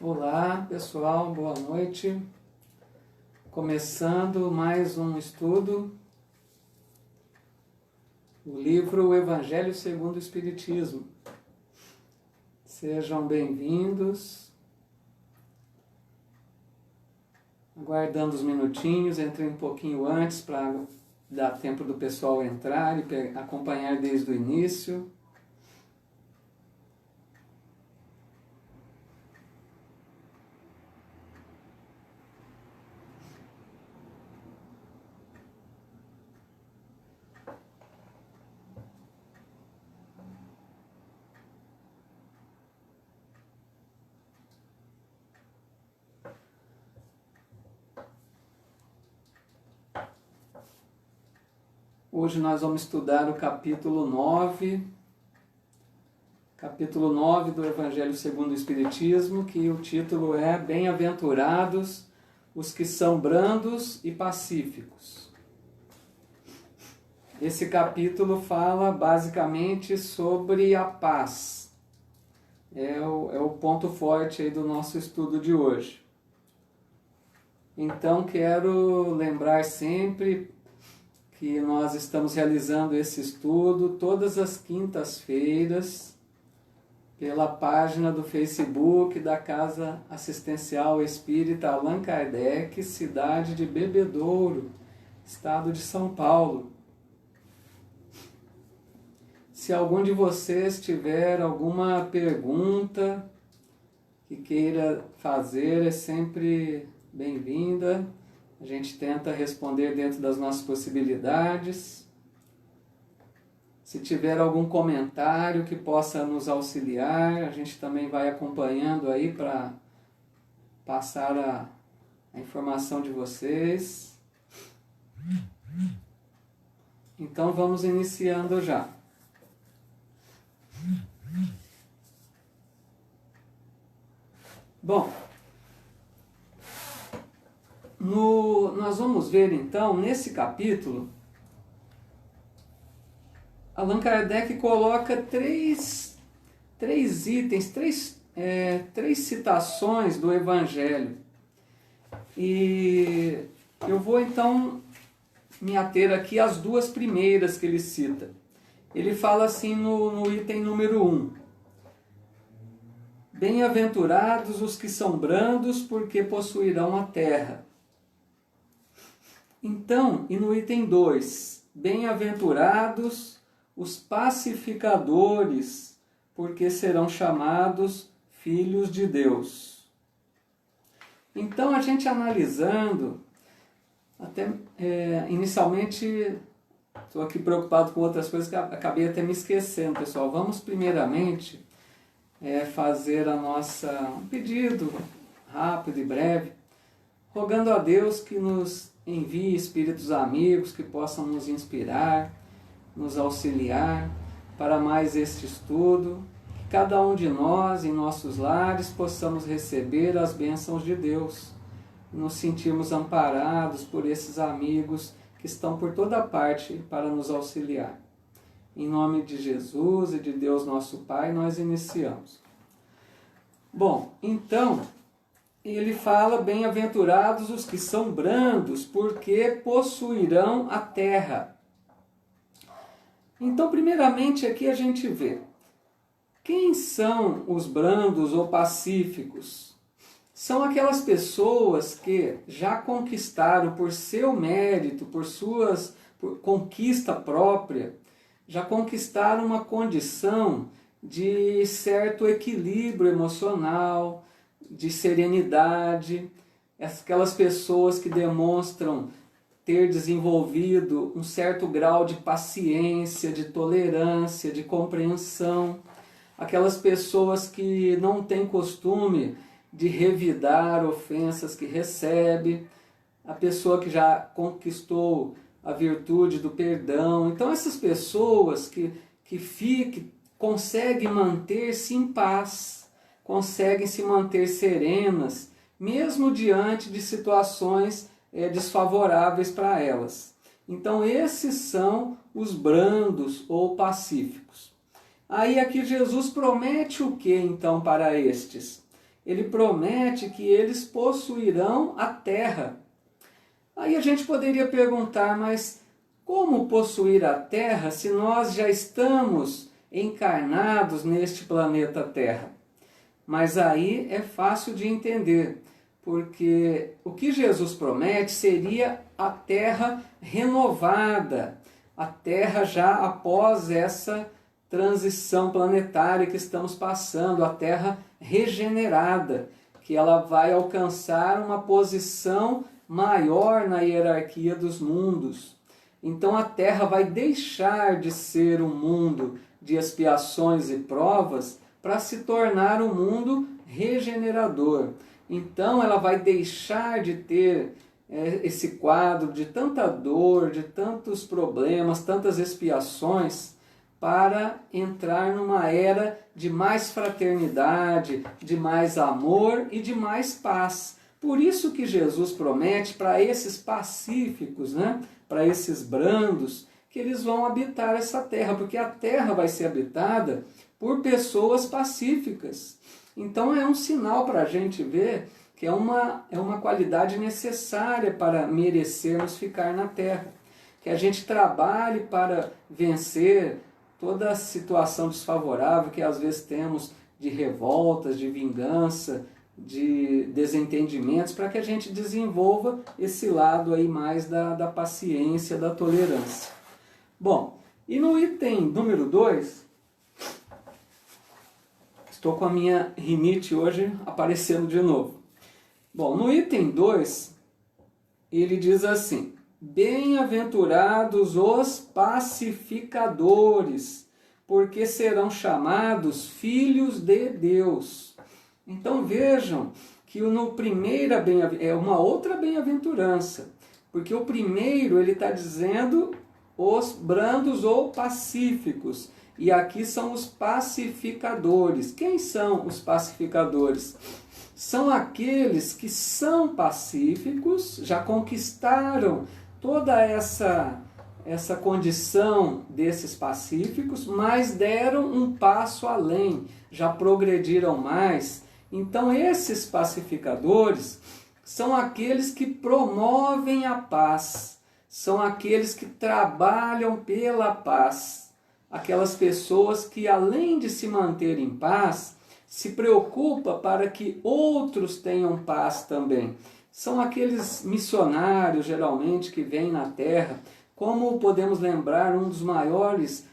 Olá pessoal, boa noite. Começando mais um estudo, o livro O Evangelho segundo o Espiritismo. Sejam bem-vindos. Aguardando os minutinhos, entrei um pouquinho antes para dar tempo do pessoal entrar e acompanhar desde o início. Hoje nós vamos estudar o capítulo 9 do Evangelho segundo o Espiritismo, que o título é Bem-aventurados os que são brandos e pacíficos. Esse capítulo fala basicamente sobre a paz. É o ponto forte aí do nosso estudo de hoje. Então quero lembrar sempre que nós estamos realizando esse estudo todas as quintas-feiras pela página do Facebook da Casa Assistencial Espírita Allan Kardec, cidade de Bebedouro, estado de São Paulo. Se algum de vocês tiver alguma pergunta que queira fazer, é sempre bem-vinda. A gente tenta responder dentro das nossas possibilidades. Se tiver algum comentário que possa nos auxiliar, a gente também vai acompanhando aí para passar a informação de vocês. Então vamos iniciando já. Bom, nós vamos ver então, nesse capítulo, Allan Kardec coloca três itens, três citações do Evangelho. E eu vou então me ater aqui às duas primeiras que ele cita. Ele fala assim no item número 1. Bem-aventurados os que são brandos, porque possuirão a terra. Então, e no item 2, bem-aventurados os pacificadores, porque serão chamados filhos de Deus. Então, a gente analisando, inicialmente, estou aqui preocupado com outras coisas que acabei até me esquecendo, pessoal. Vamos primeiramente fazer um pedido rápido e breve, rogando a Deus que nos envie espíritos amigos que possam nos inspirar, nos auxiliar para mais este estudo, que cada um de nós, em nossos lares, possamos receber as bênçãos de Deus, nos sentirmos amparados por esses amigos que estão por toda parte para nos auxiliar. Em nome de Jesus e de Deus nosso Pai, nós iniciamos. Bom, então, ele fala, bem-aventurados os que são brandos, porque possuirão a terra. Então, primeiramente, aqui a gente vê, quem são os brandos ou pacíficos? São aquelas pessoas que já conquistaram por seu mérito, por conquista própria, já conquistaram uma condição de certo equilíbrio emocional, de serenidade, aquelas pessoas que demonstram ter desenvolvido um certo grau de paciência, de tolerância, de compreensão, aquelas pessoas que não têm costume de revidar ofensas que recebe, a pessoa que já conquistou a virtude do perdão. Então essas pessoas que conseguem manter-se em paz, conseguem se manter serenas, mesmo diante de situações desfavoráveis para elas. Então esses são os brandos ou pacíficos. Aí aqui Jesus promete o que então para estes? ele promete que eles possuirão a terra. Aí a gente poderia perguntar, mas como possuir a terra se nós já estamos encarnados neste planeta Terra? Mas aí é fácil de entender, porque o que Jesus promete seria a terra renovada, a terra já após essa transição planetária que estamos passando, a terra regenerada, que ela vai alcançar uma posição maior na hierarquia dos mundos. Então a terra vai deixar de ser um mundo de expiações e provas para se tornar um mundo regenerador. Então ela vai deixar de ter esse quadro de tanta dor, de tantos problemas, tantas expiações, para entrar numa era de mais fraternidade, de mais amor e de mais paz. Por isso que Jesus promete para esses pacíficos, né? Para esses brandos, que eles vão habitar essa terra, porque a terra vai ser habitada por pessoas pacíficas. Então é um sinal para a gente ver que é uma qualidade necessária para merecermos ficar na terra. Que a gente trabalhe para vencer toda a situação desfavorável que às vezes temos de revoltas, de vingança, de desentendimentos, para que a gente desenvolva esse lado aí mais da paciência, da tolerância. Bom, e no item número 2, estou com a minha rinite hoje aparecendo de novo. Bom, no item 2, ele diz assim: bem-aventurados os pacificadores, porque serão chamados filhos de Deus. Então vejam que no primeiro é uma outra bem-aventurança, porque o primeiro ele está dizendo os brandos ou pacíficos, e aqui são os pacificadores. Quem são os pacificadores? São aqueles que são pacíficos, já conquistaram toda essa condição desses pacíficos, mas deram um passo além, já progrediram mais. Então esses pacificadores são aqueles que promovem a paz, são aqueles que trabalham pela paz, aquelas pessoas que além de se manter em paz, se preocupa para que outros tenham paz também. São aqueles missionários, geralmente, que vêm na Terra, como podemos lembrar um dos maiores,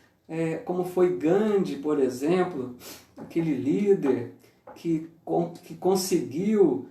como foi Gandhi, por exemplo, aquele líder que conseguiu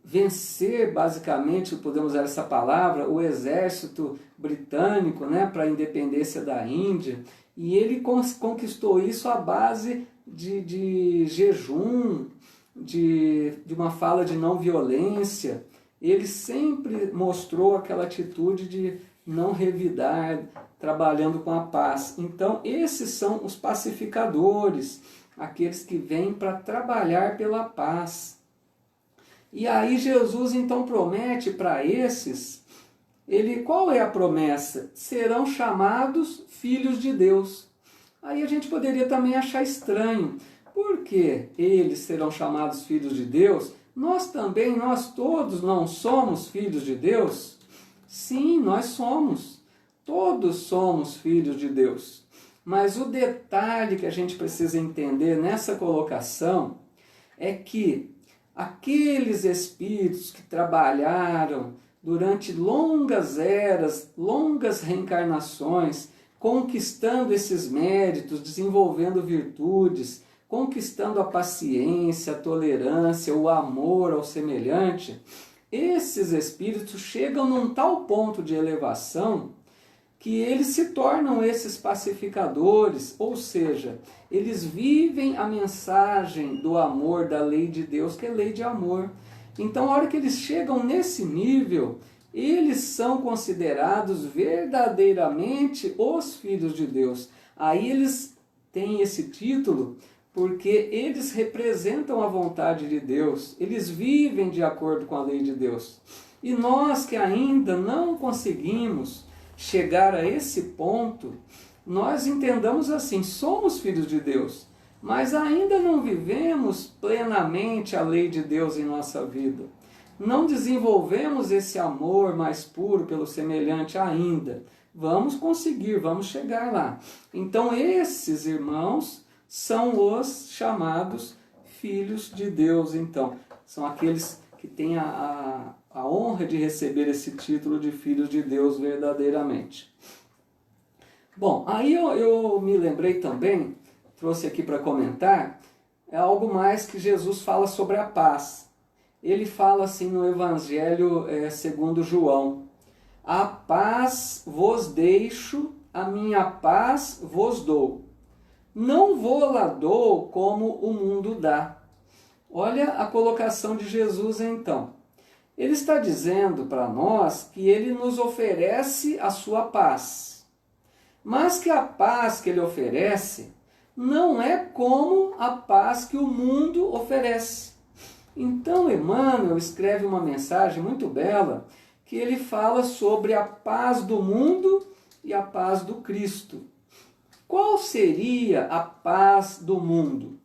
vencer, basicamente, podemos usar essa palavra, o exército britânico, né, para a independência da Índia, e ele conquistou isso à base de jejum, de uma fala de não violência. Ele sempre mostrou aquela atitude de não revidar, trabalhando com a paz. Então esses são os pacificadores, aqueles que vêm para trabalhar pela paz. E aí Jesus então promete para esses, qual é a promessa? Serão chamados filhos de Deus. Aí a gente poderia também achar estranho, porque eles serão chamados filhos de Deus, nós todos não somos filhos de Deus? Sim, nós somos, todos somos filhos de Deus. Mas o detalhe que a gente precisa entender nessa colocação é que aqueles espíritos que trabalharam durante longas eras, longas reencarnações, conquistando esses méritos, desenvolvendo virtudes, conquistando a paciência, a tolerância, o amor ao semelhante, esses espíritos chegam num tal ponto de elevação que eles se tornam esses pacificadores, ou seja, eles vivem a mensagem do amor, da lei de Deus, que é lei de amor. Então, a hora que eles chegam nesse nível, eles são considerados verdadeiramente os filhos de Deus. Aí eles têm esse título porque eles representam a vontade de Deus, eles vivem de acordo com a lei de Deus. E nós que ainda não conseguimos chegar a esse ponto, nós entendamos assim, somos filhos de Deus, mas ainda não vivemos vivemos plenamente a lei de Deus em nossa vida. Não desenvolvemos esse amor mais puro pelo semelhante ainda. Vamos conseguir, vamos chegar lá. Então esses irmãos são os chamados filhos de Deus, então. São aqueles que têm a honra de receber esse título de filhos de Deus verdadeiramente. Bom, aí eu me lembrei também, trouxe aqui para comentar, é algo mais que Jesus fala sobre a paz. Ele fala assim no Evangelho segundo João: a paz vos deixo, a minha paz vos dou. Não vou-la dou como o mundo dá. Olha a colocação de Jesus então. Ele está dizendo para nós que ele nos oferece a sua paz. Mas que a paz que ele oferece não é como a paz que o mundo oferece. Então Emmanuel escreve uma mensagem muito bela, que ele fala sobre a paz do mundo e a paz do Cristo. Qual seria a paz do mundo?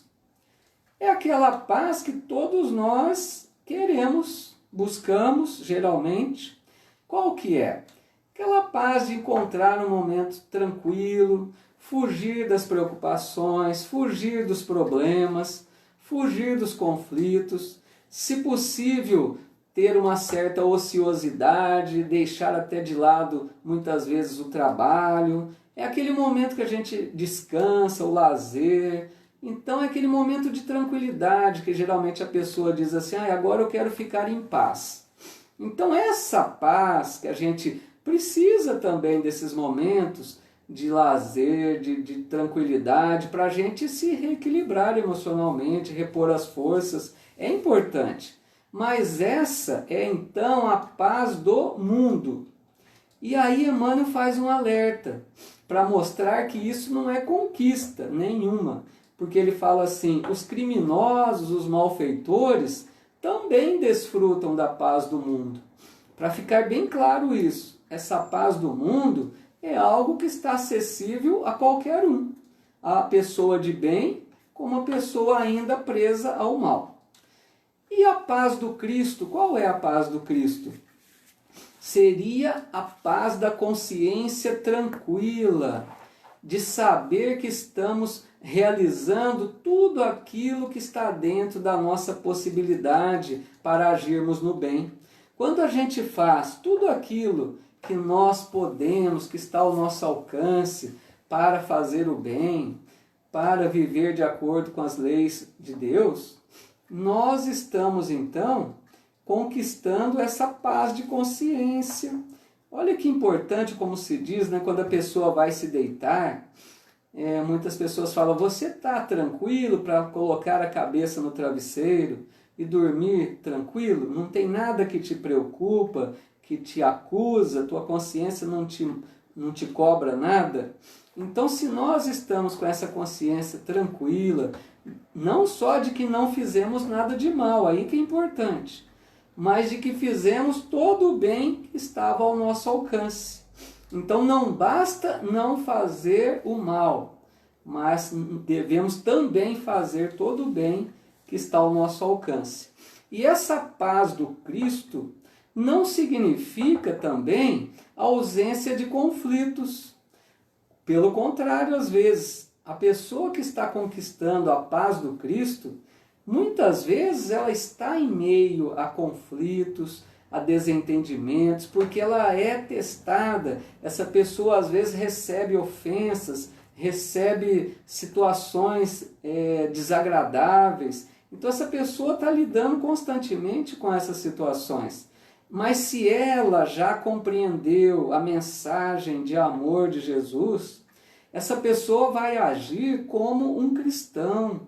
É aquela paz que todos nós queremos, buscamos geralmente. Qual que é? Aquela paz de encontrar um momento tranquilo, fugir das preocupações, fugir dos problemas, fugir dos conflitos, se possível ter uma certa ociosidade, deixar até de lado muitas vezes o trabalho. É aquele momento que a gente descansa, o lazer. Então é aquele momento de tranquilidade que geralmente a pessoa diz assim: agora eu quero ficar em paz. Então essa paz que a gente precisa também desses momentos de lazer, de tranquilidade, para a gente se reequilibrar emocionalmente, repor as forças, é importante. Mas essa é então a paz do mundo. E aí Emmanuel faz um alerta para mostrar que isso não é conquista nenhuma. Porque ele fala assim: os criminosos, os malfeitores, também desfrutam da paz do mundo. Para ficar bem claro isso, essa paz do mundo é algo que está acessível a qualquer um. A pessoa de bem, como a pessoa ainda presa ao mal. E a paz do Cristo, qual é a paz do Cristo? Seria a paz da consciência tranquila, de saber que estamos realizando tudo aquilo que está dentro da nossa possibilidade para agirmos no bem. Quando a gente faz tudo aquilo que nós podemos, que está ao nosso alcance, para fazer o bem, para viver de acordo com as leis de Deus, nós estamos então conquistando essa paz de consciência. Olha que importante, como se diz, né, quando a pessoa vai se deitar, muitas pessoas falam: você está tranquilo para colocar a cabeça no travesseiro e dormir tranquilo? Não tem nada que te preocupa, que te acusa, tua consciência não te cobra nada? Então, se nós estamos com essa consciência tranquila, não só de que não fizemos nada de mal, aí que é importante, mas de que fizemos todo o bem que estava ao nosso alcance. Então não basta não fazer o mal, mas devemos também fazer todo o bem que está ao nosso alcance. E essa paz do Cristo não significa também a ausência de conflitos. Pelo contrário, às vezes, a pessoa que está conquistando a paz do Cristo, muitas vezes ela está em meio a conflitos, a desentendimentos, porque ela é testada. Essa pessoa às vezes recebe ofensas, recebe situações desagradáveis. Então essa pessoa está lidando constantemente com essas situações. Mas se ela já compreendeu a mensagem de amor de Jesus, essa pessoa vai agir como um cristão,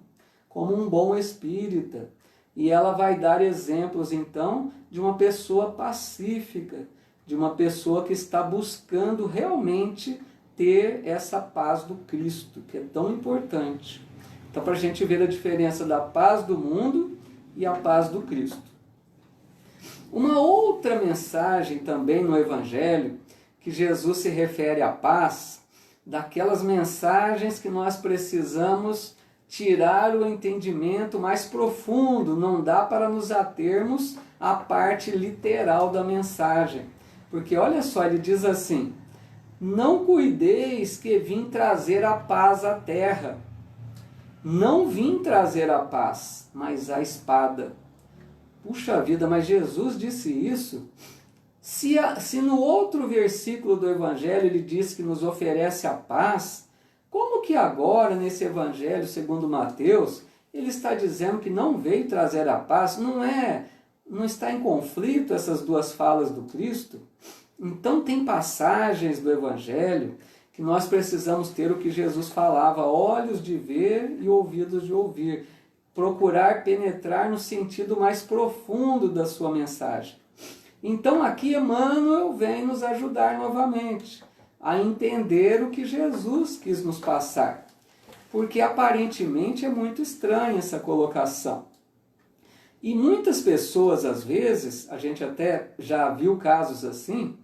como um bom espírita. E ela vai dar exemplos, então, de uma pessoa pacífica, de uma pessoa que está buscando realmente ter essa paz do Cristo, que é tão importante. Então, para a gente ver a diferença da paz do mundo e a paz do Cristo. Uma outra mensagem também no Evangelho, que Jesus se refere à paz, daquelas mensagens que nós precisamos tirar o entendimento mais profundo, não dá para nos atermos à parte literal da mensagem. Porque olha só, ele diz assim: não cuideis que vim trazer a paz à terra. Não vim trazer a paz, mas a espada. Puxa vida, mas Jesus disse isso? Se no outro versículo do Evangelho ele diz que nos oferece a paz, como que agora, nesse Evangelho segundo Mateus, ele está dizendo que não veio trazer a paz? Não está em conflito essas duas falas do Cristo? Então tem passagens do Evangelho que nós precisamos ter o que Jesus falava: olhos de ver e ouvidos de ouvir. Procurar penetrar no sentido mais profundo da sua mensagem. Então aqui Emmanuel vem nos ajudar novamente a entender o que Jesus quis nos passar. Porque aparentemente é muito estranha essa colocação. E muitas pessoas, às vezes, a gente até já viu casos assim,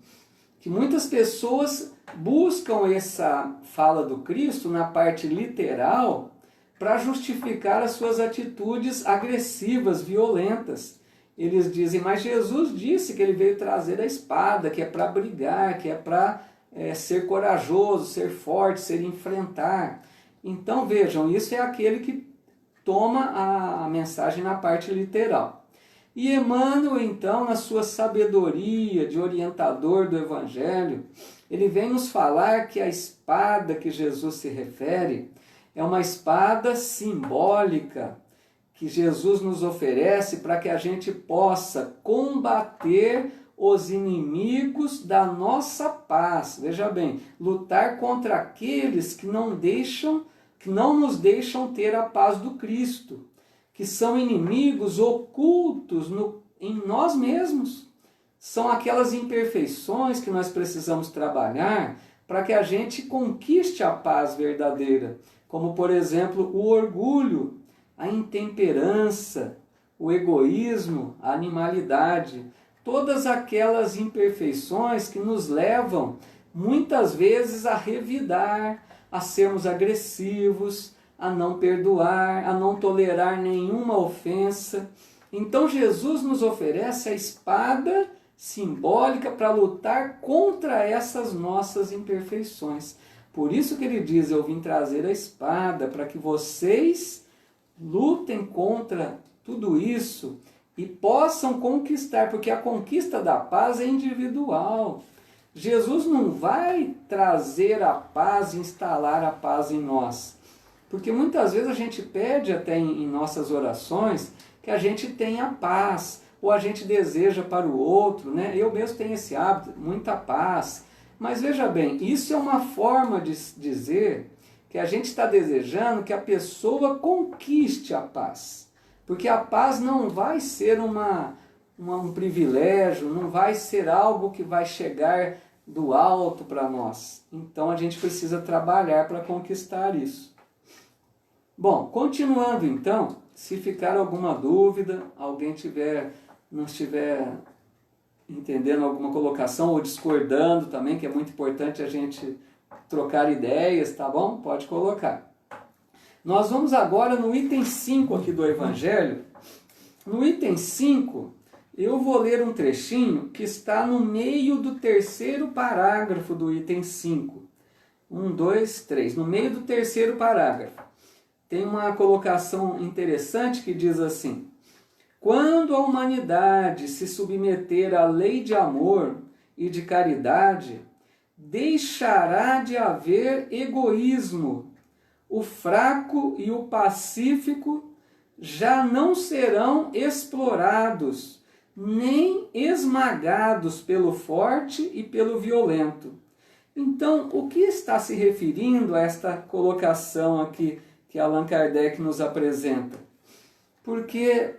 que muitas pessoas buscam essa fala do Cristo na parte literal para justificar as suas atitudes agressivas, violentas. Eles dizem, mas Jesus disse que ele veio trazer a espada, que é para brigar, que é para ser corajoso, ser forte, ser enfrentar. Então vejam, isso é aquele que toma a mensagem na parte literal. E Emmanuel, então, na sua sabedoria de orientador do Evangelho, ele vem nos falar que a espada que Jesus se refere é uma espada simbólica que Jesus nos oferece para que a gente possa combater os inimigos da nossa paz. Veja bem, lutar contra aqueles que não nos deixam ter a paz do Cristo, que são inimigos ocultos em nós mesmos. São aquelas imperfeições que nós precisamos trabalhar para que a gente conquiste a paz verdadeira, como, por exemplo, o orgulho, a intemperança, o egoísmo, a animalidade, todas aquelas imperfeições que nos levam, muitas vezes, a revidar, a sermos agressivos, a não perdoar, a não tolerar nenhuma ofensa. Então Jesus nos oferece a espada simbólica para lutar contra essas nossas imperfeições. Por isso que ele diz, eu vim trazer a espada para que vocês lutem contra tudo isso e possam conquistar, porque a conquista da paz é individual. Jesus não vai trazer a paz, instalar a paz em nós. Porque muitas vezes a gente pede até em nossas orações que a gente tenha paz, ou a gente deseja para o outro, né? Eu mesmo tenho esse hábito, muita paz. Mas veja bem, isso é uma forma de dizer que a gente está desejando que a pessoa conquiste a paz. Porque a paz não vai ser um privilégio, não vai ser algo que vai chegar do alto para nós. Então a gente precisa trabalhar para conquistar isso. Bom, continuando então, se ficar alguma dúvida, alguém não estiver entendendo alguma colocação ou discordando também, que é muito importante a gente trocar ideias, tá bom? Pode colocar. Nós vamos agora no item 5 aqui do Evangelho. No item 5, eu vou ler um trechinho que está no meio do terceiro parágrafo do item 5. 1, 2, 3. No meio do terceiro parágrafo. Tem uma colocação interessante que diz assim: quando a humanidade se submeter à lei de amor e de caridade, deixará de haver egoísmo. O fraco e o pacífico já não serão explorados, nem esmagados pelo forte e pelo violento. Então, o que está se referindo a esta colocação aqui que Allan Kardec nos apresenta? Porque,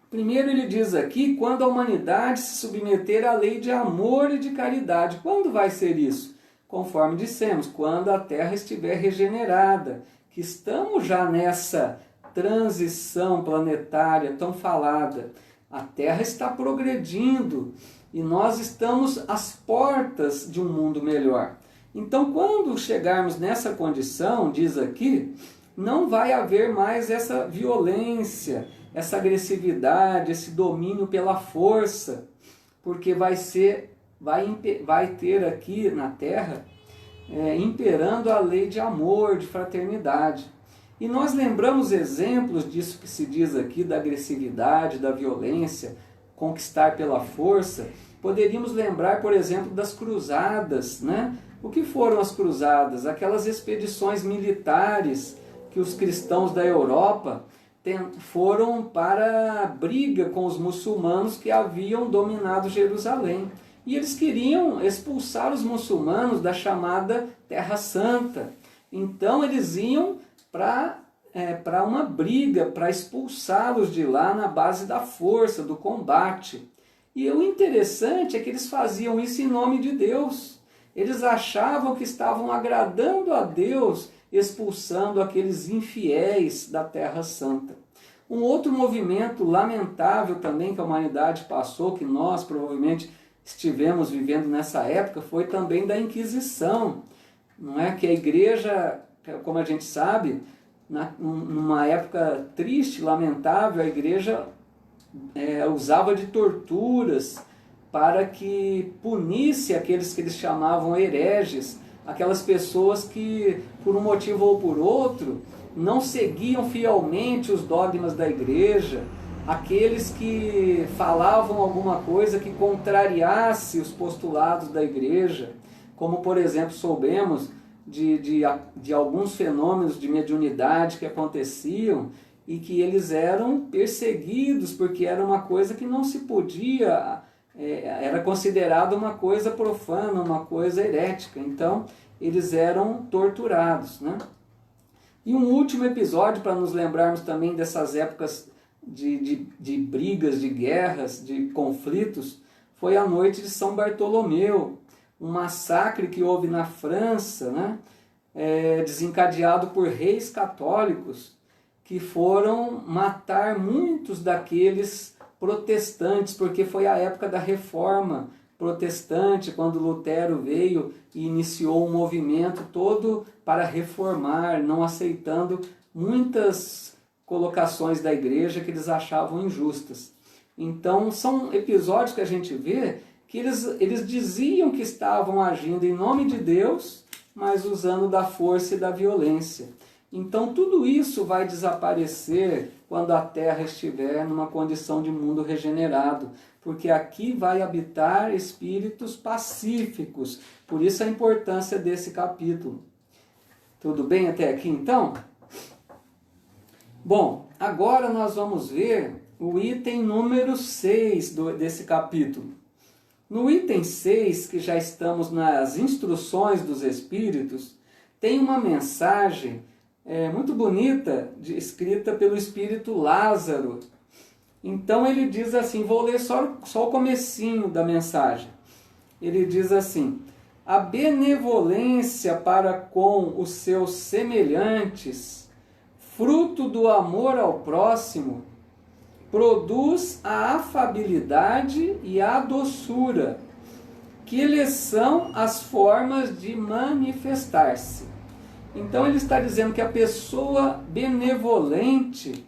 primeiro ele diz aqui, quando a humanidade se submeter à lei de amor e de caridade. Quando vai ser isso? Conforme dissemos, quando a Terra estiver regenerada, que estamos já nessa transição planetária tão falada. A Terra está progredindo e nós estamos às portas de um mundo melhor. Então, quando chegarmos nessa condição, diz aqui, não vai haver mais essa violência, essa agressividade, esse domínio pela força, porque vai ter aqui na Terra imperando a lei de amor, de fraternidade. E nós lembramos exemplos disso que se diz aqui, da agressividade, da violência, conquistar pela força. Poderíamos lembrar, por exemplo, das cruzadas, né? O que foram as cruzadas? Aquelas expedições militares que os cristãos da Europa foram para a briga com os muçulmanos que haviam dominado Jerusalém. E eles queriam expulsar os muçulmanos da chamada Terra Santa. Então eles iam para uma briga, para expulsá-los de lá na base da força, do combate. E o interessante é que eles faziam isso em nome de Deus. Eles achavam que estavam agradando a Deus, expulsando aqueles infiéis da Terra Santa. Um outro movimento lamentável também que a humanidade passou, que nós provavelmente estivemos vivendo nessa época, foi também da Inquisição. Não é que a igreja, como a gente sabe, numa época triste, lamentável, a igreja usava de torturas para que punisse aqueles que eles chamavam hereges, aquelas pessoas que, por um motivo ou por outro, não seguiam fielmente os dogmas da igreja, aqueles que falavam alguma coisa que contrariasse os postulados da igreja, como, por exemplo, soubemos de alguns fenômenos de mediunidade que aconteciam e que eles eram perseguidos porque era uma coisa que não se podia, era considerada uma coisa profana, uma coisa herética. Então, eles eram torturados, né? E um último episódio, para nos lembrarmos também dessas épocas de brigas, de guerras, de conflitos, foi a noite de São Bartolomeu, um massacre que houve na França, né? Desencadeado por reis católicos que foram matar muitos daqueles protestantes, porque foi a época da Reforma Protestante, quando Lutero veio e iniciou um movimento todo para reformar, não aceitando muitas colocações da igreja que eles achavam injustas. Então são episódios que a gente vê que eles diziam que estavam agindo em nome de Deus, mas usando da força e da violência. Então tudo isso vai desaparecer quando a Terra estiver numa condição de mundo regenerado, porque aqui vai habitar espíritos pacíficos. Por isso a importância desse capítulo. Tudo bem até aqui então? Bom, agora nós vamos ver o item número 6 desse capítulo. No item 6, que já estamos nas instruções dos espíritos, tem uma mensagem muito bonita, escrita pelo espírito Lázaro. Então ele diz assim, vou ler só o comecinho da mensagem. Ele diz assim: a benevolência para com os seus semelhantes, fruto do amor ao próximo, produz a afabilidade e a doçura, que lhes são as formas de manifestar-se. Então ele está dizendo que a pessoa benevolente,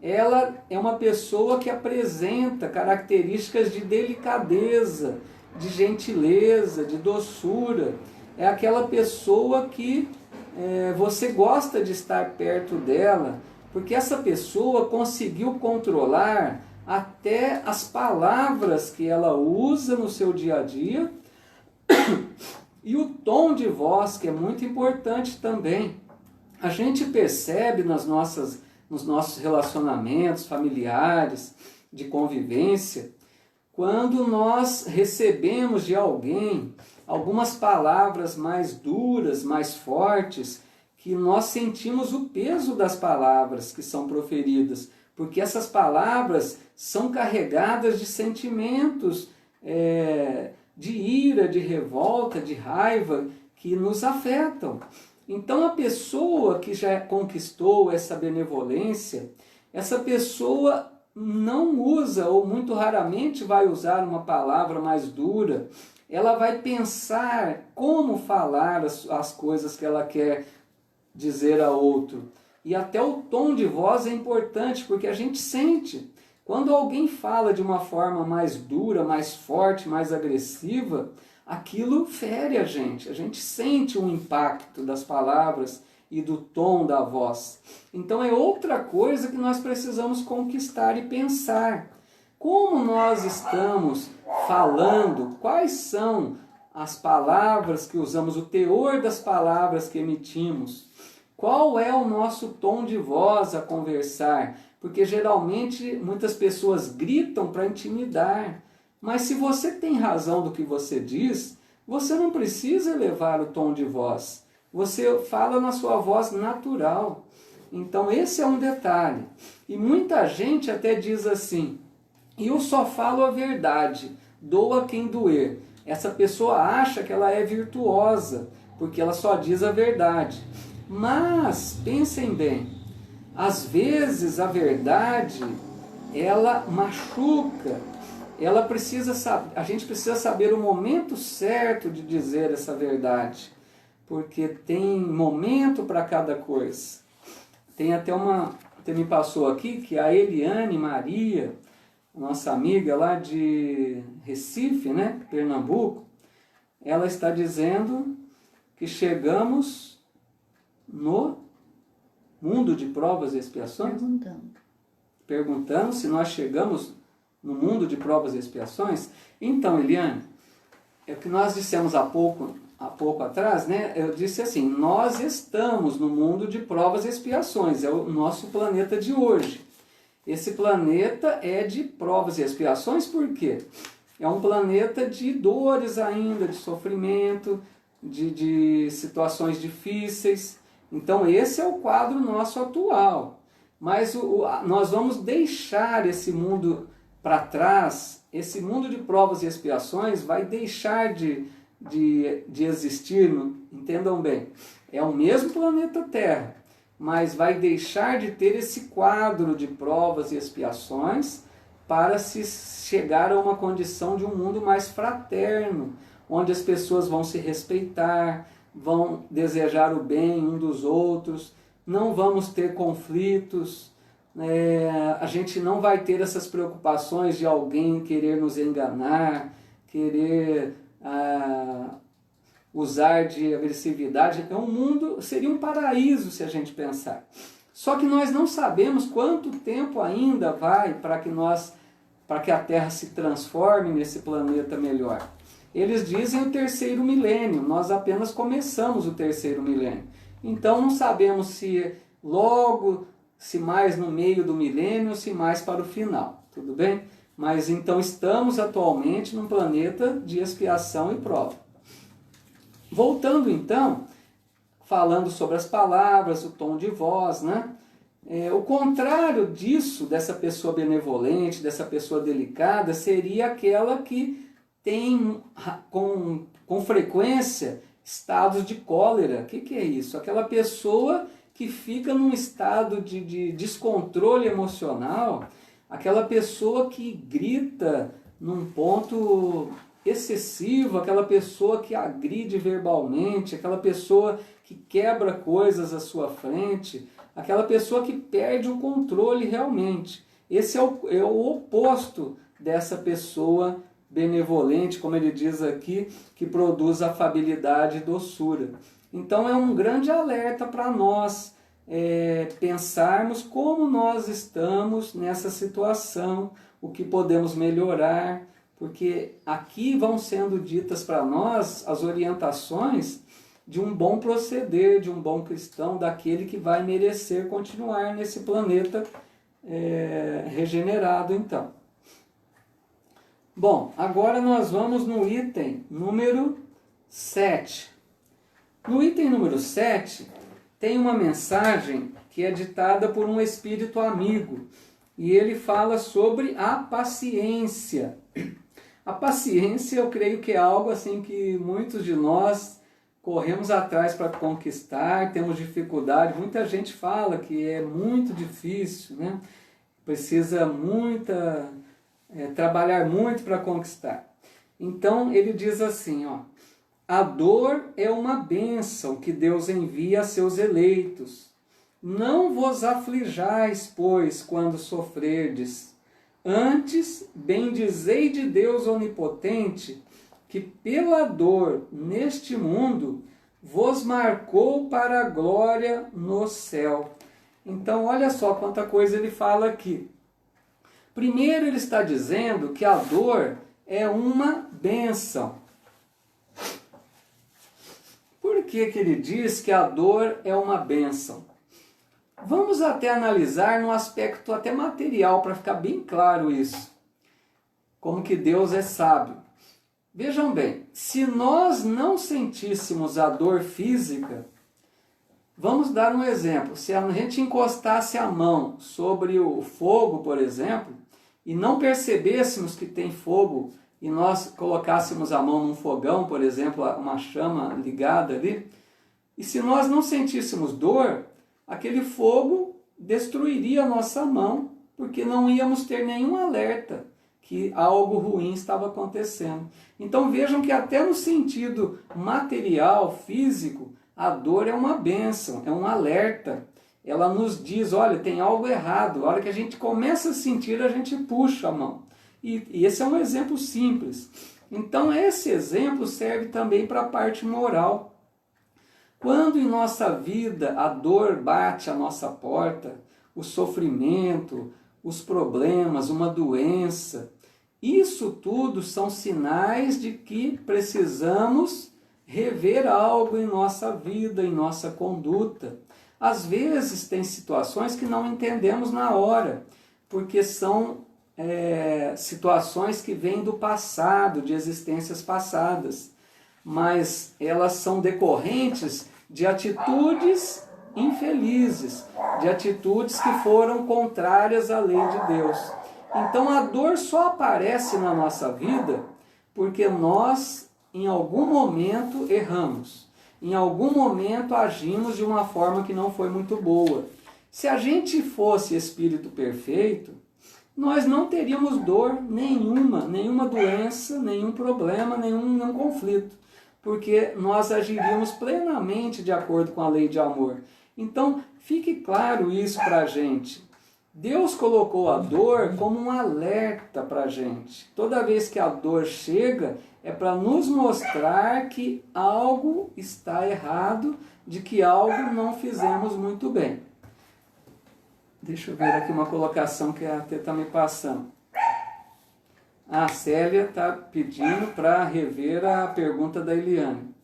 ela é uma pessoa que apresenta características de delicadeza, de gentileza, de doçura. É aquela pessoa que você gosta de estar perto dela, porque essa pessoa conseguiu controlar até as palavras que ela usa no seu dia a dia e o tom de voz, que é muito importante também. A gente percebe nos nossos relacionamentos familiares, de convivência, quando nós recebemos de alguém algumas palavras mais duras, mais fortes, que nós sentimos o peso das palavras que são proferidas, porque essas palavras são carregadas de sentimentos, de ira, de revolta, de raiva, que nos afetam. Então a pessoa que já conquistou essa benevolência, essa pessoa não usa, ou muito raramente vai usar uma palavra mais dura. Ela vai pensar como falar as coisas que ela quer dizer a outro. E até o tom de voz é importante, porque a gente sente. Quando alguém fala de uma forma mais dura, mais forte, mais agressiva, aquilo fere a gente sente o impacto das palavras e do tom da voz. Então é outra coisa que nós precisamos conquistar e pensar. Como nós estamos falando, quais são as palavras que usamos, o teor das palavras que emitimos, qual é o nosso tom de voz a conversar, porque geralmente muitas pessoas gritam para intimidar, mas se você tem razão do que você diz, você não precisa elevar o tom de voz, você fala na sua voz natural. Então esse é um detalhe. E muita gente até diz assim: eu só falo a verdade, doa quem doer. Essa pessoa acha que ela é virtuosa, porque ela só diz a verdade. Mas, pensem bem, às vezes a verdade, ela machuca. A gente precisa saber o momento certo de dizer essa verdade, porque tem momento para cada coisa. Tem até me passou aqui que a Eliane Maria, nossa amiga lá de Recife, né, Pernambuco, ela está dizendo que chegamos no mundo de provas e expiações. Perguntando se nós chegamos no mundo de provas e expiações. Então, Eliane, é o que nós dissemos há pouco atrás, né? Eu disse assim, nós estamos no mundo de provas e expiações, é o nosso planeta de hoje. Esse planeta é de provas e expiações, por quê? É um planeta de dores ainda, de sofrimento, de situações difíceis. Então esse é o quadro nosso atual. Mas nós vamos deixar esse mundo para trás, esse mundo de provas e expiações vai deixar de existir, entendam bem. É o mesmo planeta Terra, mas vai deixar de ter esse quadro de provas e expiações para se chegar a uma condição de um mundo mais fraterno, onde as pessoas vão se respeitar, vão desejar o bem um dos outros, não vamos ter conflitos, a gente não vai ter essas preocupações de alguém querer nos enganar, querer usar de agressividade. É um mundo, seria um paraíso se a gente pensar. Só que nós não sabemos quanto tempo ainda vai para que a Terra se transforme nesse planeta melhor. Eles dizem o 3º milênio, nós apenas começamos o 3º milênio. Então não sabemos se logo, se mais no meio do milênio, se mais para o final, tudo bem? Mas então estamos atualmente num planeta de expiação e prova. Voltando então, falando sobre as palavras, o tom de voz, né? O contrário disso, dessa pessoa benevolente, dessa pessoa delicada, seria aquela que tem com frequência estados de cólera. O que é isso? Aquela pessoa que fica num estado de descontrole emocional, aquela pessoa que grita num ponto excessivo, aquela pessoa que agride verbalmente, aquela pessoa que quebra coisas à sua frente, aquela pessoa que perde o controle realmente. Esse é o oposto dessa pessoa benevolente, como ele diz aqui, que produz afabilidade e doçura. Então é um grande alerta para nós pensarmos como nós estamos nessa situação, o que podemos melhorar, porque aqui vão sendo ditas para nós as orientações de um bom proceder, de um bom cristão, daquele que vai merecer continuar nesse planeta regenerado então. Bom, agora nós vamos no item número 7. No item número 7, tem uma mensagem que é ditada por um espírito amigo, e ele fala sobre a paciência. A paciência, eu creio que é algo assim que muitos de nós corremos atrás para conquistar, temos dificuldade. Muita gente fala que é muito difícil, né? Precisa trabalhar muito para conquistar. Então ele diz assim, ó: a dor é uma bênção que Deus envia a seus eleitos. Não vos aflijais, pois, quando sofrerdes. Antes, bendizei de Deus onipotente, que pela dor neste mundo vos marcou para a glória no céu. Então, olha só quanta coisa ele fala aqui. Primeiro, ele está dizendo que a dor é uma bênção. Por que ele diz que a dor é uma bênção? Vamos até analisar no aspecto até material, para ficar bem claro isso. Como que Deus é sábio. Vejam bem, se nós não sentíssemos a dor física, vamos dar um exemplo. Se a gente encostasse a mão sobre o fogo, por exemplo, e não percebêssemos que tem fogo, e nós colocássemos a mão num fogão, por exemplo, uma chama ligada ali, e se nós não sentíssemos dor, aquele fogo destruiria a nossa mão, porque não íamos ter nenhum alerta que algo ruim estava acontecendo. Então vejam que até no sentido material, físico, a dor é uma bênção, é um alerta. Ela nos diz, olha, tem algo errado. A hora que a gente começa a sentir, a gente puxa a mão. E esse é um exemplo simples. Então esse exemplo serve também para a parte moral. Quando em nossa vida a dor bate à nossa porta, o sofrimento, os problemas, uma doença, isso tudo são sinais de que precisamos rever algo em nossa vida, em nossa conduta. Às vezes tem situações que não entendemos na hora, porque são situações que vêm do passado, de existências passadas, mas elas são decorrentes de atitudes infelizes, de atitudes que foram contrárias à lei de Deus. Então a dor só aparece na nossa vida porque nós, em algum momento, erramos. Em algum momento agimos de uma forma que não foi muito boa. Se a gente fosse espírito perfeito, nós não teríamos dor nenhuma doença, nenhum problema, nenhum conflito, porque nós agiríamos plenamente de acordo com a lei de amor. Então, fique claro isso para a gente. Deus colocou a dor como um alerta para a gente. Toda vez que a dor chega, é para nos mostrar que algo está errado, de que algo não fizemos muito bem. Deixa eu ver aqui uma colocação que a Tê está me passando. A Célia está pedindo para rever a pergunta da Eliane.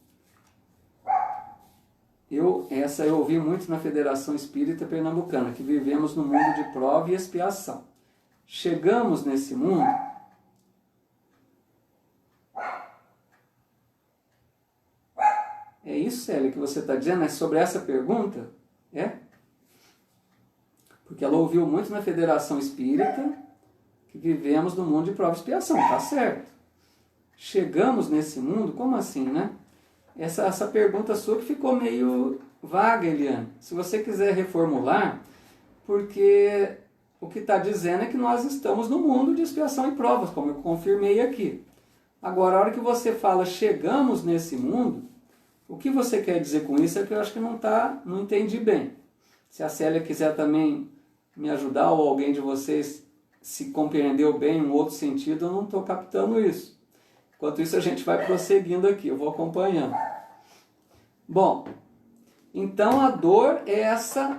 Essa eu ouvi muito na Federação Espírita Pernambucana, que vivemos no mundo de prova e expiação. Chegamos nesse mundo... É isso, Célia, que você está dizendo? É sobre essa pergunta? É? Porque ela ouviu muito na Federação Espírita que vivemos no mundo de prova e expiação. Tá certo. Chegamos nesse mundo? Como assim, né? Essa pergunta sua que ficou meio vaga, Eliane. Se você quiser reformular, porque o que está dizendo é que nós estamos no mundo de expiação e provas, como eu confirmei aqui. Agora, a hora que você fala chegamos nesse mundo, o que você quer dizer com isso é que eu acho que não entendi bem. Se a Célia quiser também me ajudar, ou alguém de vocês se compreendeu bem um outro sentido, eu não estou captando isso. Enquanto isso, a gente vai prosseguindo aqui, eu vou acompanhando. Bom, então a dor é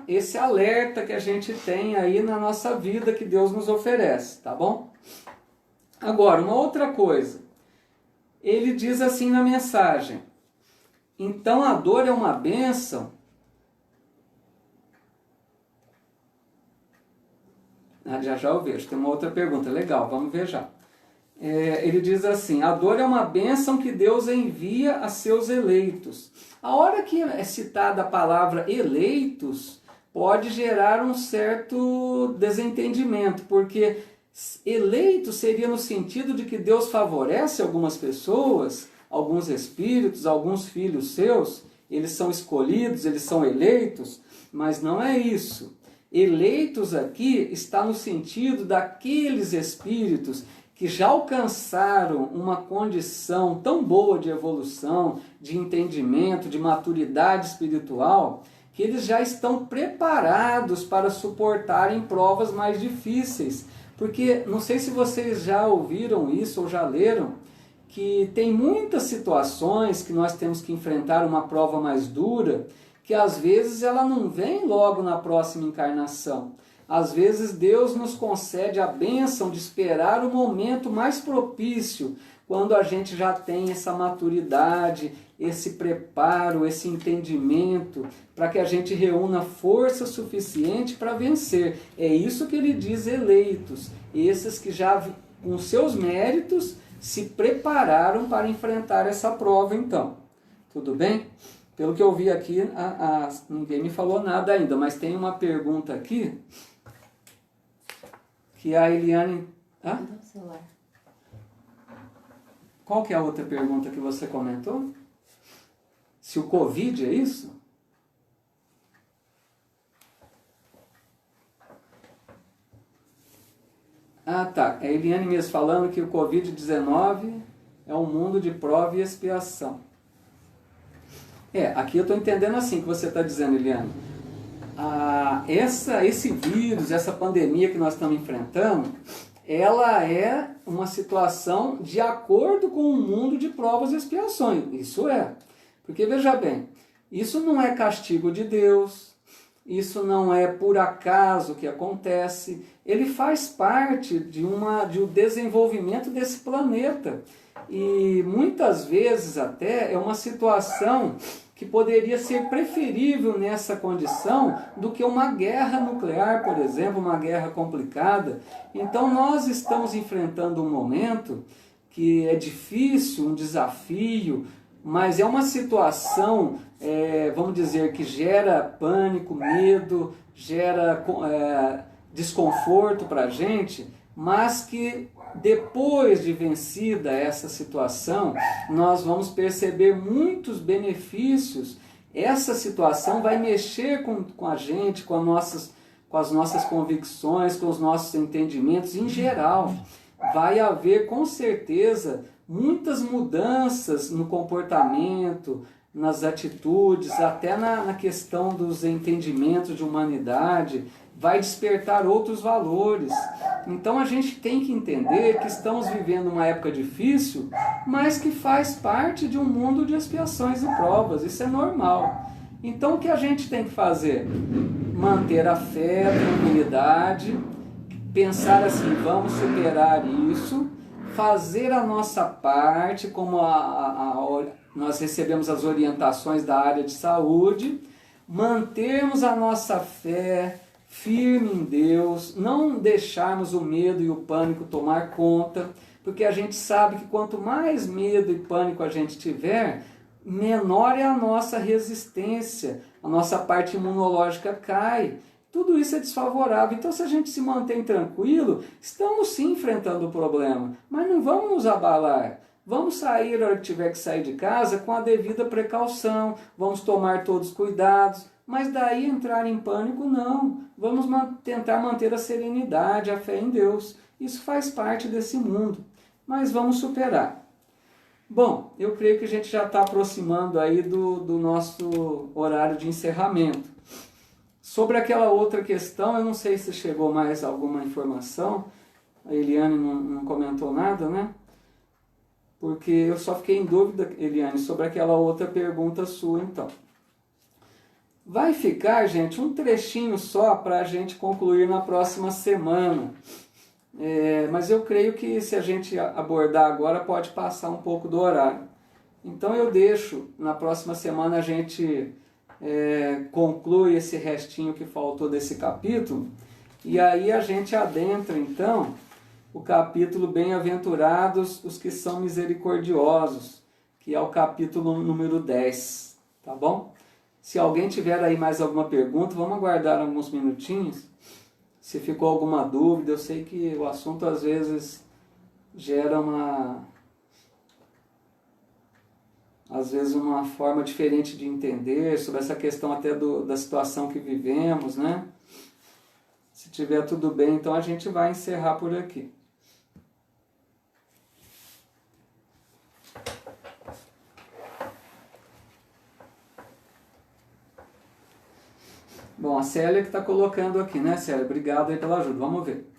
esse alerta que a gente tem aí na nossa vida, que Deus nos oferece, tá bom? Agora, uma outra coisa. Ele diz assim na mensagem: então a dor é uma bênção. Já eu vejo. Tem uma outra pergunta. Legal, vamos ver já. Ele diz assim: a dor é uma bênção que Deus envia a seus eleitos. A hora que é citada a palavra eleitos, pode gerar um certo desentendimento, porque eleito seria no sentido de que Deus favorece algumas pessoas, alguns espíritos, alguns filhos seus, eles são escolhidos, eles são eleitos, mas não é isso. Eleitos aqui está no sentido daqueles espíritos que já alcançaram uma condição tão boa de evolução, de entendimento, de maturidade espiritual, que eles já estão preparados para suportarem provas mais difíceis. Porque, não sei se vocês já ouviram isso ou já leram, que tem muitas situações que nós temos que enfrentar uma prova mais dura, que às vezes ela não vem logo na próxima encarnação. Às vezes Deus nos concede a bênção de esperar o momento mais propício, quando a gente já tem essa maturidade, esse preparo, esse entendimento, para que a gente reúna força suficiente para vencer. É isso que ele diz, eleitos, esses que já, com seus méritos, se prepararam para enfrentar essa prova então. Tudo bem? Pelo que eu vi aqui, ninguém me falou nada ainda, mas tem uma pergunta aqui, que a Eliane... Qual que é a outra pergunta que você comentou? Se o Covid é isso? Ah, tá. É a Eliane mesmo falando que o Covid-19 é um mundo de prova e expiação. Aqui eu estou entendendo assim que você está dizendo, Eliane. Esse vírus, essa pandemia que nós estamos enfrentando, ela é uma situação de acordo com o mundo de provas e expiações. Isso é. Porque, veja bem, isso não é castigo de Deus, isso não é por acaso que acontece, ele faz parte de um desenvolvimento desse planeta. E muitas vezes até é uma situação que poderia ser preferível nessa condição do que uma guerra nuclear, por exemplo, uma guerra complicada. Então nós estamos enfrentando um momento que é difícil, um desafio, mas é uma situação, vamos dizer, que gera pânico, medo, gera desconforto para a gente, mas que depois de vencida essa situação, nós vamos perceber muitos benefícios. Essa situação vai mexer com a gente, com as nossas convicções, com os nossos entendimentos em geral. Vai haver com certeza muitas mudanças no comportamento, nas atitudes, até na questão dos entendimentos de humanidade, vai despertar outros valores. Então a gente tem que entender que estamos vivendo uma época difícil, mas que faz parte de um mundo de expiações e provas, isso é normal. Então o que a gente tem que fazer? Manter a fé, a tranquilidade, pensar assim, vamos superar isso, fazer a nossa parte, como nós recebemos as orientações da área de saúde, mantermos a nossa fé firme em Deus, não deixarmos o medo e o pânico tomar conta, porque a gente sabe que quanto mais medo e pânico a gente tiver, menor é a nossa resistência, a nossa parte imunológica cai. Tudo isso é desfavorável. Então, se a gente se mantém tranquilo, estamos sim enfrentando o problema, mas não vamos nos abalar. Vamos sair a hora que tiver que sair de casa com a devida precaução, vamos tomar todos os cuidados, mas daí entrar em pânico não. Vamos tentar manter a serenidade, a fé em Deus. Isso faz parte desse mundo, mas vamos superar. Bom, eu creio que a gente já está aproximando aí do nosso horário de encerramento. Sobre aquela outra questão, eu não sei se chegou mais alguma informação, a Eliane não comentou nada, né? Porque eu só fiquei em dúvida, Eliane, sobre aquela outra pergunta sua, então. Vai ficar, gente, um trechinho só para a gente concluir na próxima semana. Mas eu creio que se a gente abordar agora, pode passar um pouco do horário. Então eu deixo, na próxima semana a gente conclui esse restinho que faltou desse capítulo, e aí a gente adentra então o capítulo Bem-aventurados os que são misericordiosos, que é o capítulo número 10, tá bom? Se alguém tiver aí mais alguma pergunta, vamos aguardar alguns minutinhos. Se ficou alguma dúvida, eu sei que o assunto às vezes gera uma forma diferente de entender sobre essa questão até da situação que vivemos, né? Se tiver tudo bem, então a gente vai encerrar por aqui. Bom, a Célia que está colocando aqui, né, Célia? Obrigado aí pela ajuda. Vamos ver.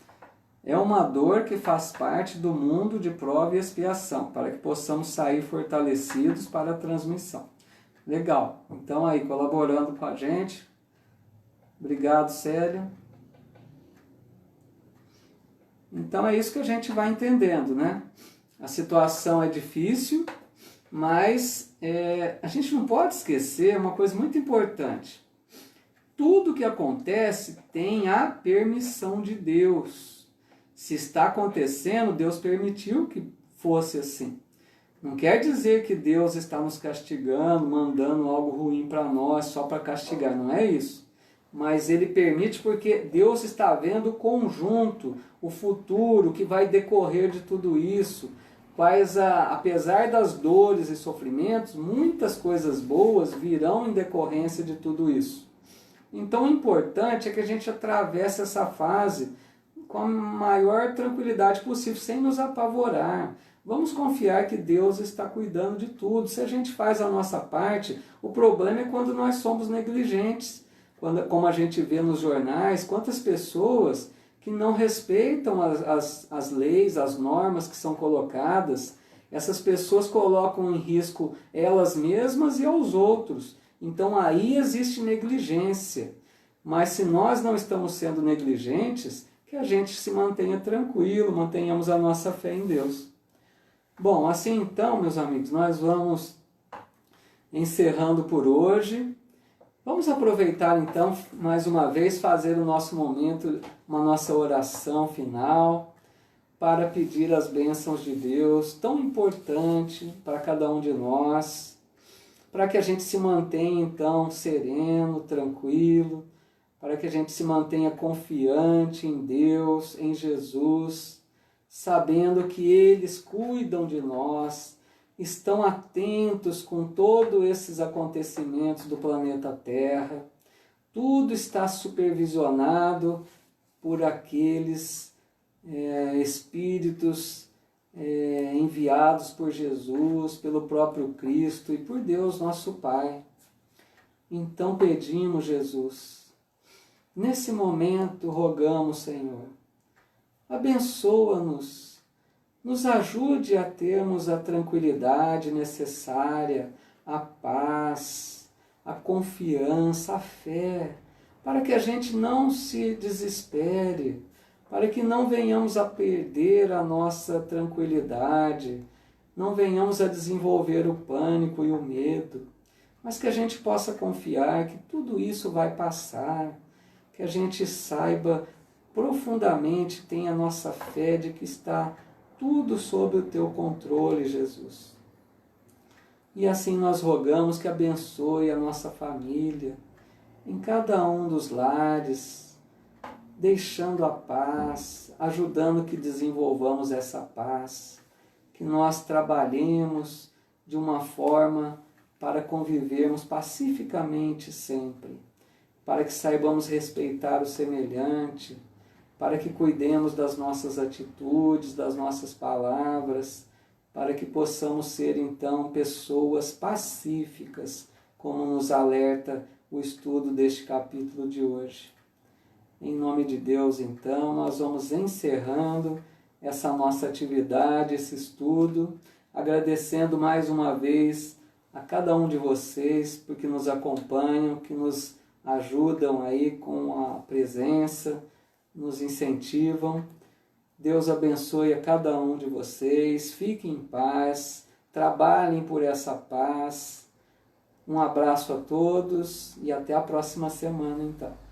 É uma dor que faz parte do mundo de prova e expiação, para que possamos sair fortalecidos para a transmissão. Legal. Então aí, colaborando com a gente. Obrigado, Célia. Então é isso que a gente vai entendendo, né? A situação é difícil, mas a gente não pode esquecer uma coisa muito importante. Tudo que acontece tem a permissão de Deus. Se está acontecendo, Deus permitiu que fosse assim. Não quer dizer que Deus está nos castigando, mandando algo ruim para nós só para castigar, não é isso. Mas Ele permite porque Deus está vendo o conjunto, o futuro que vai decorrer de tudo isso. Apesar das dores e sofrimentos, muitas coisas boas virão em decorrência de tudo isso. Então o importante é que a gente atravesse essa fase com a maior tranquilidade possível, sem nos apavorar. Vamos confiar que Deus está cuidando de tudo. Se a gente faz a nossa parte, o problema é quando nós somos negligentes. Como a gente vê nos jornais, quantas pessoas que não respeitam as leis, as normas que são colocadas. Essas pessoas colocam em risco elas mesmas e aos outros. Então aí existe negligência. Mas se nós não estamos sendo negligentes, que a gente se mantenha tranquilo, mantenhamos a nossa fé em Deus. Bom, assim então, meus amigos, nós vamos encerrando por hoje. Vamos aproveitar então, mais uma vez, fazer o nosso momento, uma nossa oração final, para pedir as bênçãos de Deus, tão importante para cada um de nós, para que a gente se mantenha então sereno, tranquilo, para que a gente se mantenha confiante em Deus, em Jesus, sabendo que eles cuidam de nós, estão atentos com todos esses acontecimentos do planeta Terra. Tudo está supervisionado por aqueles espíritos enviados por Jesus, pelo próprio Cristo e por Deus nosso Pai. Então pedimos, Jesus, nesse momento rogamos, Senhor, abençoa-nos, nos ajude a termos a tranquilidade necessária, a paz, a confiança, a fé, para que a gente não se desespere, para que não venhamos a perder a nossa tranquilidade, não venhamos a desenvolver o pânico e o medo, mas que a gente possa confiar que tudo isso vai passar, que a gente saiba profundamente, tenha a nossa fé de que está tudo sob o teu controle, Jesus. E assim nós rogamos que abençoe a nossa família, em cada um dos lares, deixando a paz, ajudando que desenvolvamos essa paz, que nós trabalhemos de uma forma para convivermos pacificamente sempre, para que saibamos respeitar o semelhante, para que cuidemos das nossas atitudes, das nossas palavras, para que possamos ser então pessoas pacíficas, como nos alerta o estudo deste capítulo de hoje. Em nome de Deus, então, nós vamos encerrando essa nossa atividade, esse estudo, agradecendo mais uma vez a cada um de vocês, porque nos acompanham, que nos ajudam aí com a presença, nos incentivam. Deus abençoe a cada um de vocês, fiquem em paz, trabalhem por essa paz. Um abraço a todos e até a próxima semana, então.